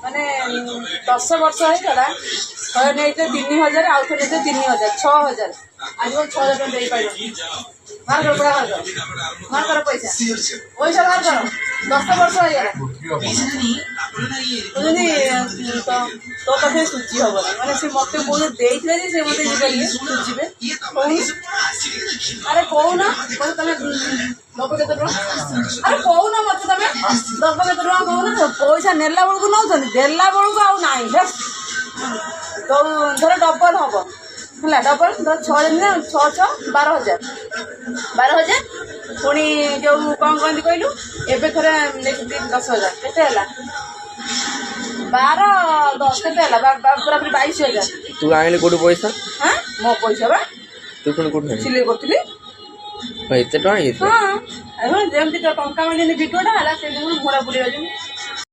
ମାନେ 10 ବର୍ଷ ହେଇଗଲା ଥରେ ନେଇଥିଲେ 3000 ଆଉ ଥରେ ନେଇଥିଲେ 3000 6000 ଆଜି 6000 ଟଙ୍କା ଦେଇପାରିବନି ମାର କର ପଇସା ପଇସା ବାହାର କର 10 ବର୍ଷ ହେଇଗଲା ତୋ ପାଖରେ ସୁଜି ହବନି ମାନେ ସେ ମତେ କହୁଥିଲେ ଦେଇଥିଲେ ଯେ ସେ ମତେ ଇଏ କରିବେ ସୁଝିବେ ଆରେ କହୁନ ତମେ ଦବ କେତେ ଟଙ୍କା ଆରେ କହୁନ ମତେ ତମେ ଦବ କେତେ ଟଙ୍କା କହୁନ ପଇସା ନେଲା ବେଳକୁ ନଉଛନ୍ତି ଦେଲା ବେଳକୁ ଆଉ ନାହିଁ ଧର ଡବଲ ହବ ହେଲା ଡବଲ ଧର 6 ଦିନ 6 6 12,000 ପୁଣି ଯୋଉ କଣ କହନ୍ତି କହିଲୁ ଏବେ ଥରେ ନେଇଛନ୍ତି 10,000 କେତେ ହେଲା 12 10 କେତେ ହେଲା ପୁରା 22,000 ତୁ ଆଣିଲି କୋଉଠି ପଇସା ହଁ ମୋ ପଇସା ବା ତୁ ପୁଣି କୋଉଠି ସିଲେଇ କରୁଥିଲି ଏତେ ଟଙ୍କା ହେଇଥିଲା ହଁ ଯେମିତି ଟଙ୍କା ମାନେ ଭିଡ଼ିଓଟା ହେଲା ସେଦିନ ଘୋଡ଼ା ବୁଲି ଯାଉଛନ୍ତି